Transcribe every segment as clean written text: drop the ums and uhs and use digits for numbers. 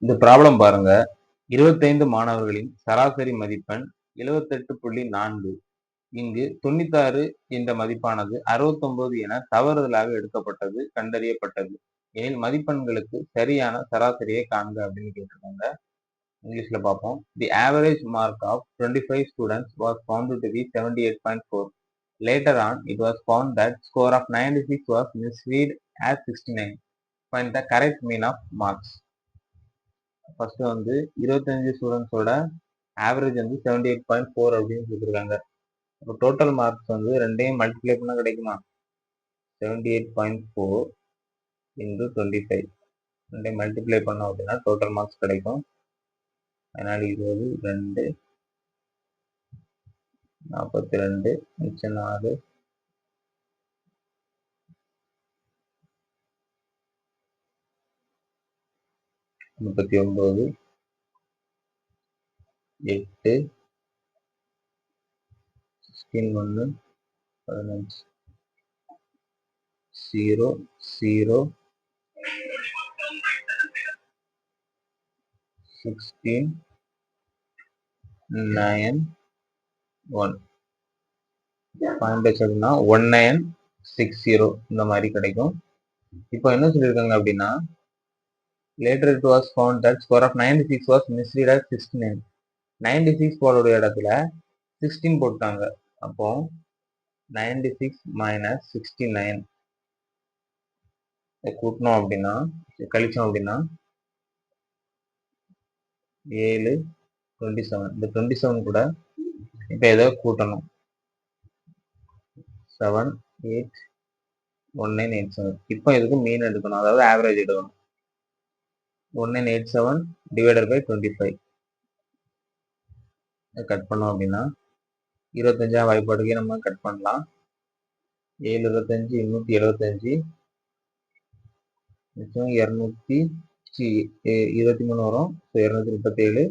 இந்த ப்ராப்ளம் பாருங்க. 25 மாணவர்களின் சராசரி மதிப்பெண் 78.4. இங்கு 96 என்ற மதிப்பானது 69 என தவறுதலாக எடுக்கப்பட்டது கண்டறியப்பட்டது. எனில் மதிப்பெண்களுக்கு சரியான சராசரியை காண்க அப்படின்னு கேட்டிருக்காங்க. இங்கிலீஷ்ல பார்ப்போம். The average mark of 25 students was found to be 78.4. Later on, it was found that score of 96 was misread as 69. Find the correct mean of marks. First வந்து 25 ஸ்டூடெண்ட்ஸோட ஆவரேஜ் வந்து 78.4 அப்படின்னு கொடுத்துருக்காங்க. இப்போ டோட்டல் மார்க்ஸ் வந்து ரெண்டையும் மல்டிப்ளை பண்ணா கிடைக்குமா? 78.4 into 25 ரெண்டையும் மல்டிப்ளை பண்ணோம் அப்படின்னா டோட்டல் மார்க்ஸ் கிடைக்கும். அதனால 20 2 42 மிச்சம் 4 39 8 16 1 15 0 0 16 9 1 பாயிண்ட் வச்சோம்னா 1960 இந்த மாதிரி கிடைக்கும். இப்போ என்ன சொல்லியிருக்காங்க அப்படின்னா later it was found that score of 96 was misread as 69. 96 போலோட இடத்துல 16 போட்டாங்க. அப்போ 96 minus 69 கூட்டணும் அப்படின்னா கழிச்சோம் அப்படின்னா 7 27. இந்த 27 கூட இப்போ ஏதோ கூட்டணும். 7 8 1987. இப்போ இதுக்கு மீன் எடுக்கணும், அதாவது ஆவரேஜ் எடுக்கணும். 1987 divided by 25 கட் பண்ணோம் அப்படின்னா 25 வாய்ப்பாடுக்கே நம்ம கட் பண்ணலாம். 7 25 275 மிச்சம் 223 வரும். 237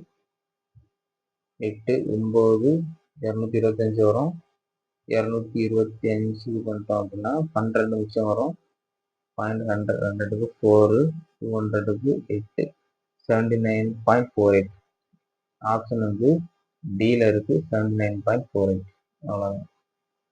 8 9 225 வரும். 225 பண்ணிட்டோம் அப்படின்னா 12 மிச்சம் வரும். 100க்கு 4 200க்கு 8 79.48. ஆப்ஷன் வந்து டில இருக்கு 79.48. அவ்வளோதான்.